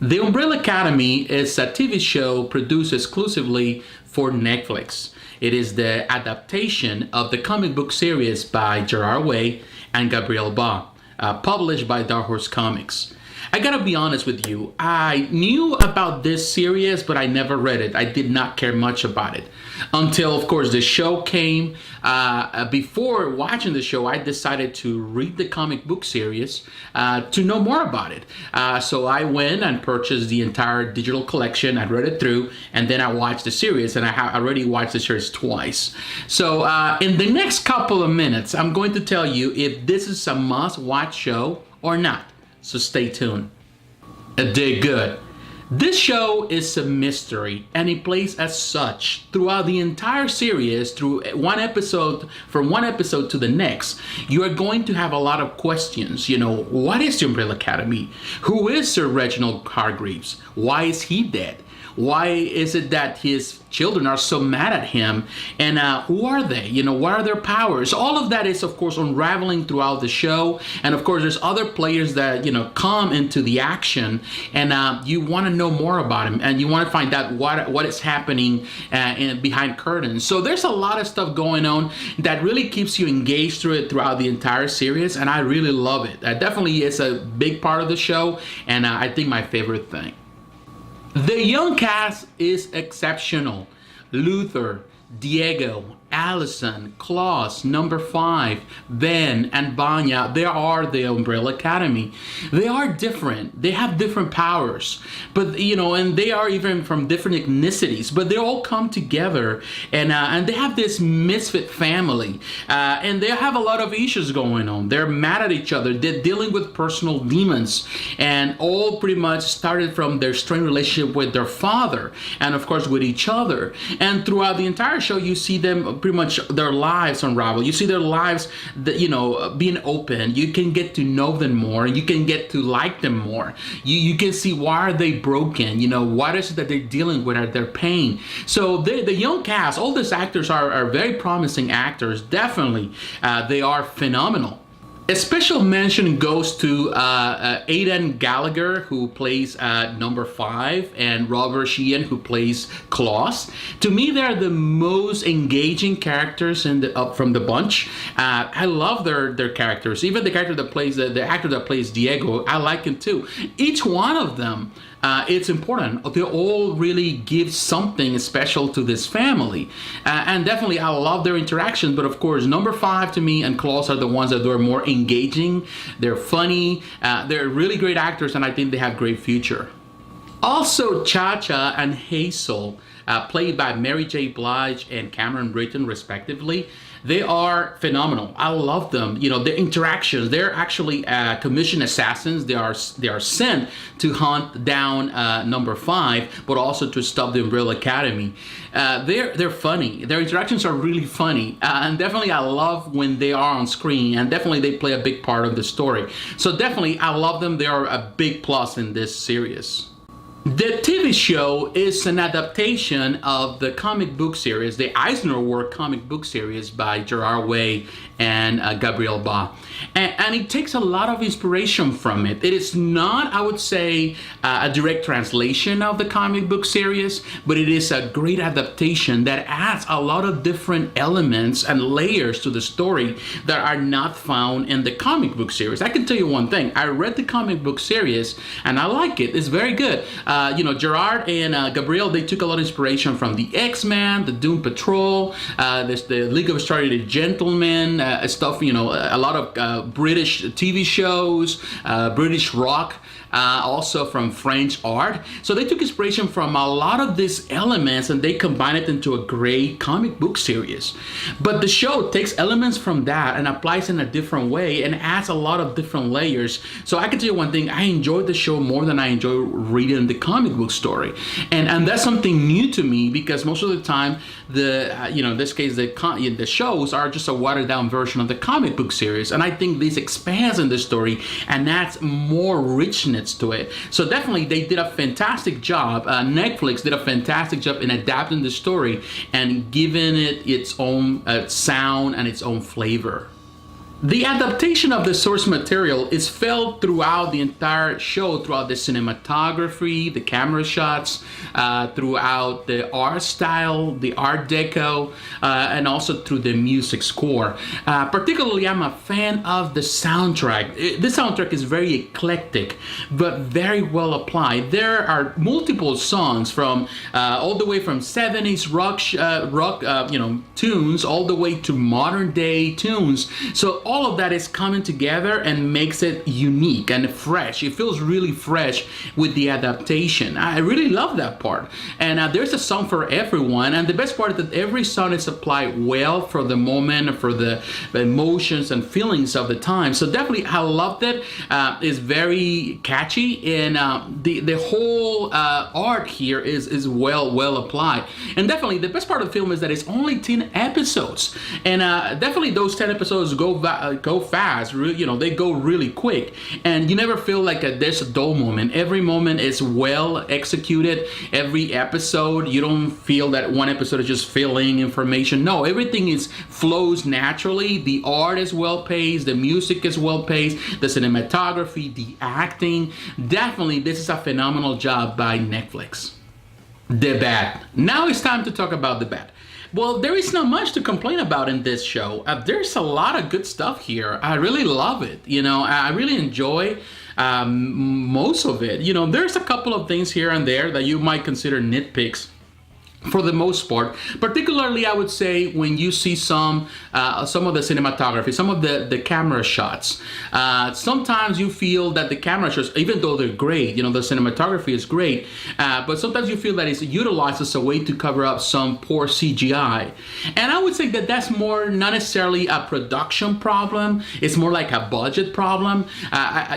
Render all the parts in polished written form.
The Umbrella Academy is a TV show produced exclusively for Netflix. It is the adaptation of the comic book series by Gerard and Gabriel, published by Dark Horse Comics. I gotta be honest with you, I knew about this series, but I never read it. I did not care much about it until, of course, the show came. Before watching the show, I decided to read the comic book series to know more about it. So I went and purchased the entire digital collection. I read it through, and then I watched the series, and I have already watched the series twice. So in the next couple of minutes, I'm going to tell you if this is a must-watch show or not. So stay tuned. It did good. This show is a mystery, and it plays as such throughout the entire series. Through one episode, from one episode to the next, you are going to have a lot of questions. What is the Umbrella Academy? Who is Sir Reginald Hargreaves? Why is he dead? Why is it that his children are so mad at him? And who are they? What are their powers? All of that is, of course, unraveling throughout the show. And of course, there's other players that, come into the action, and you want to know more about him, and you want to find out what is happening behind curtains. So there's a lot of stuff going on that really keeps you engaged throughout the entire series, and I really love it. Definitely is a big part of the show, and I think my favorite thing. The young cast is exceptional. Luther, Diego, Allison, Klaus, Number 5, Ben, and Vanya, they are the Umbrella Academy. They are different. They have different powers, but and they are even from different ethnicities, but they all come together, and they have this misfit family, and they have a lot of issues going on. They're mad at each other. They're dealing with personal demons, and all pretty much started from their strained relationship with their father, and of course with each other. And throughout the entire show, you see them pretty much their lives unravel. You see their lives being open. You can get to know them more, and you can get to like them more. You can see why are they broken, what is it that they're dealing with at their pain. So the young cast, all these actors are very promising actors. Definitely they are phenomenal. A special mention goes to Aidan Gallagher, who plays Number 5, and Sheehan, who plays Klaus. To me, they're the most engaging characters from the bunch. I love their characters. Even the character that plays the actor that plays Diego, I like him too. Each one of them, it's important. They all really give something special to this family, and definitely I love their interaction. But of course, Number 5 to me and Klaus are the ones that are more engaging. They're funny. They're really great actors, and I think they have great future. Also, Cha-Cha and Hazel, played by Mary J. Blige and Cameron Britton, respectively. They are phenomenal. I love them. Their interactions. They're actually commissioned assassins. They are sent to hunt down Number 5, but also to stop the Umbrella Academy. They're funny. Their interactions are really funny, and definitely I love when they are on screen. And definitely they play a big part of the story. So definitely I love them. They are a big plus in this series. The TV show is an adaptation of the comic book series, the Eisner work comic book series by Gerard and Gabriel. And it takes a lot of inspiration from it. It is not, I would say, a direct translation of the comic book series, but it is a great adaptation that adds a lot of different elements and layers to the story that are not found in the comic book series. I can tell you one thing. I read the comic book series, and I like it. It's very good. Gerard and Gabriel, they took a lot of inspiration from the X-Men, the Doom Patrol, there's the League of Extraordinary Gentlemen, stuff, a lot of British TV shows, British rock, also from French art. So they took inspiration from a lot of these elements, and they combined it into a great comic book series. But the show takes elements from that and applies in a different way and adds a lot of different layers. So I can tell you one thing, I enjoyed the show more than I enjoy reading the comic book story. And that's something new to me, because most of the time, in this case, the shows are just a watered down version of the comic book series. And I think this expands in the story and adds more richness to it. So definitely they did a fantastic job. Netflix did a fantastic job in adapting the story and giving it its own sound and its own flavor. The adaptation of the source material is felt throughout the entire show, throughout the cinematography, the camera shots, throughout the art style, the art deco, and also through the music score. Particularly, I'm a fan of the soundtrack. The soundtrack is very eclectic, but very well applied. There are multiple songs from all the way from 70s rock, tunes, all the way to modern day tunes. So all of that is coming together and makes it unique and fresh. It feels really fresh with the adaptation. I really love that part. And there's a song for everyone. And the best part is that every song is applied well for the moment, for the emotions and feelings of the time. So definitely, I loved it. It's very catchy, and the whole art here is well applied. And definitely, the best part of the film is that it's only 10 episodes, and definitely those 10 episodes go fast. They go really quick, and you never feel like there's a dull moment. Every moment is well executed. Every episode, you don't feel that one episode is just filling information. No, everything flows naturally. The art is well paced. The music is well paced. The cinematography, the acting. Definitely, this is a phenomenal job by Netflix. The bad. Now it's time to talk about the bad. Well, there is not much to complain about in this show. There's a lot of good stuff here. I really love it. I really enjoy most of it. There's a couple of things here and there that you might consider nitpicks. For the most part, particularly I would say when you see some of the cinematography, some of the camera shots, sometimes you feel that the camera shots, even though they're great, the cinematography is great, but sometimes you feel that it's utilized as a way to cover up some poor CGI. And I would say that that's more not necessarily a production problem, it's more like a budget problem.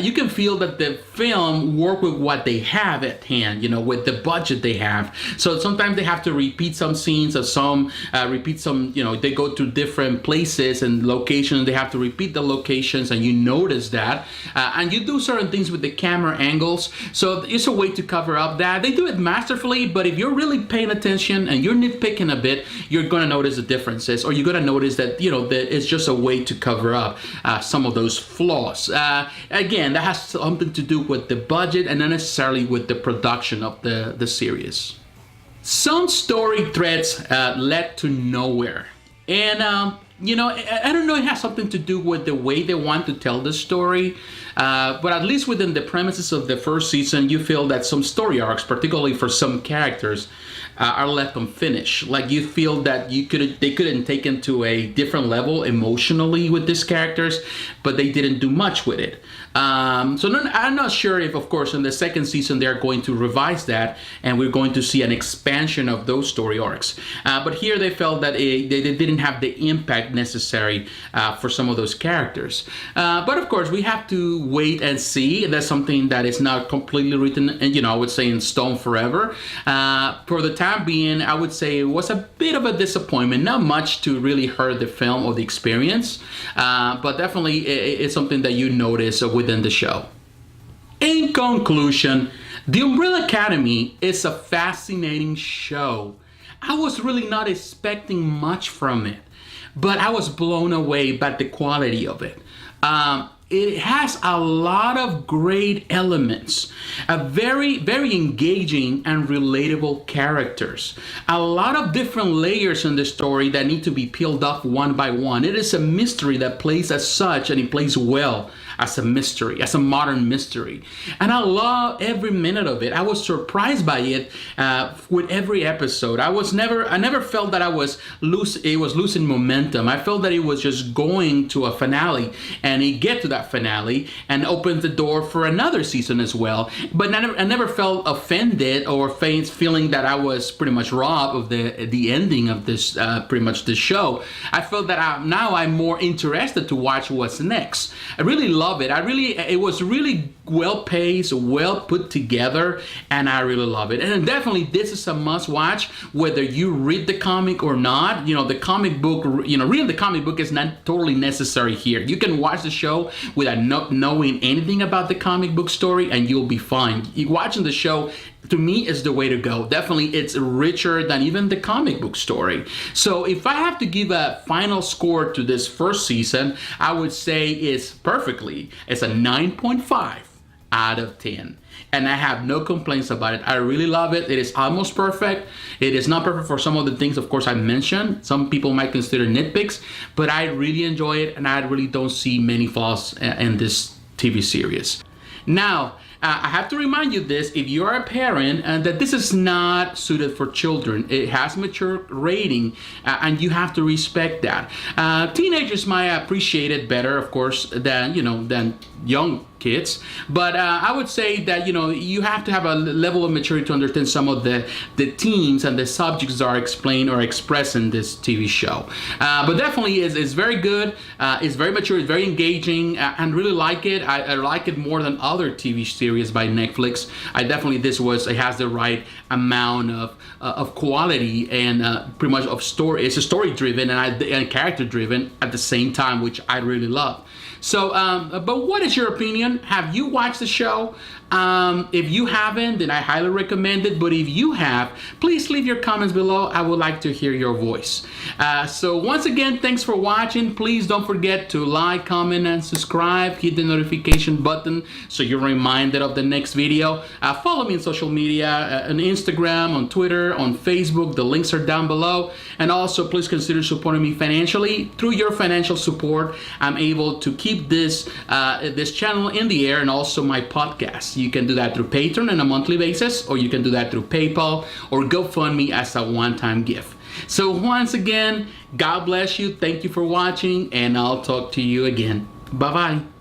You can feel that the film worked with what they have at hand, with the budget they have. So sometimes they have to repeat some scenes, or they go to different places and locations. They have to repeat the locations, and you notice that. And you do certain things with the camera angles. So it's a way to cover up that. They do it masterfully, but if you're really paying attention and you're nitpicking a bit, you're going to notice the differences, or you're going to notice that, that it's just a way to cover up some of those flaws. Again, that has something to do with the budget and not necessarily with the production of the series. Some story threads led to nowhere. And, I don't know, it has something to do with the way they want to tell the story. But at least within the premises of the first season, you feel that some story arcs, particularly for some characters, are left unfinished. Like you feel that they couldn't take it to a different level emotionally with these characters, but they didn't do much with it. I'm not sure if, of course, in the second season they're going to revise that, and we're going to see an expansion of those story arcs. But here they felt that they didn't have the impact necessary for some of those characters. But of course, we have to wait and see. That's something that is not completely written, and I would say in stone forever. For the time being, I would say it was a bit of a disappointment. Not much to really hurt the film or the experience, but definitely it's something that you notice within the show. In conclusion, The Umbrella Academy is a fascinating show. I was really not expecting much from it, but I was blown away by the quality of it. It has a lot of great elements, a very, very engaging and relatable characters, a lot of different layers in the story that need to be peeled off one by one. It is a mystery that plays as such, and it plays well as a mystery, as a modern mystery. And I love every minute of it. I was surprised by it with every episode. I never felt that it was losing momentum. I felt that it was just going to a finale, and it get to that finale and opened the door for another season as well. But I never felt offended or feeling that I was pretty much robbed of the ending of this pretty much the show. I felt that now I'm more interested to watch what's next. I really love it. It was really well paced, well put together, and I really love it. And definitely this is a must watch whether you read the comic or not. The comic book, reading the comic book is not totally necessary here. You can watch the show without not knowing anything about the comic book story and you'll be fine. Watching the show, to me, is the way to go. Definitely it's richer than even the comic book story. So if I have to give a final score to this first season, I would say it's a 9.5 out of 10. And I have no complaints about it. I really love it. It is almost perfect. It is not perfect for some of the things, of course, I mentioned. Some people might consider nitpicks, but I really enjoy it, and I really don't see many flaws in this TV series. Now, I have to remind you this, if you are a parent, that this is not suited for children. It has mature rating, and you have to respect that. Teenagers might appreciate it better, of course, than young kids, but I would say that you have to have a level of maturity to understand some of the themes and the subjects that are explained or expressed in this TV show. But definitely is very good. It's very mature. It's very engaging, and really like it. I like it more than other TV series by Netflix. It has the right amount of quality and pretty much of story. It's a story driven and character driven at the same time, which I really love. So, but what is your opinion? Have you watched the show? If you haven't, then I highly recommend it. But if you have, please leave your comments below. I would like to hear your voice. So once again, thanks for watching. Please don't forget to like, comment, and subscribe. Hit the notification button so you're reminded of the next video. Follow me on social media, on Instagram, on Twitter, on Facebook. The links are down below. And also, please consider supporting me financially. Through your financial support, I'm able to keep this channel in the air, and also my podcast. You can do that through Patreon on a monthly basis, or you can do that through PayPal or GoFundMe as a one-time gift. So once again, God bless you. Thank you for watching, and I'll talk to you again. Bye-bye.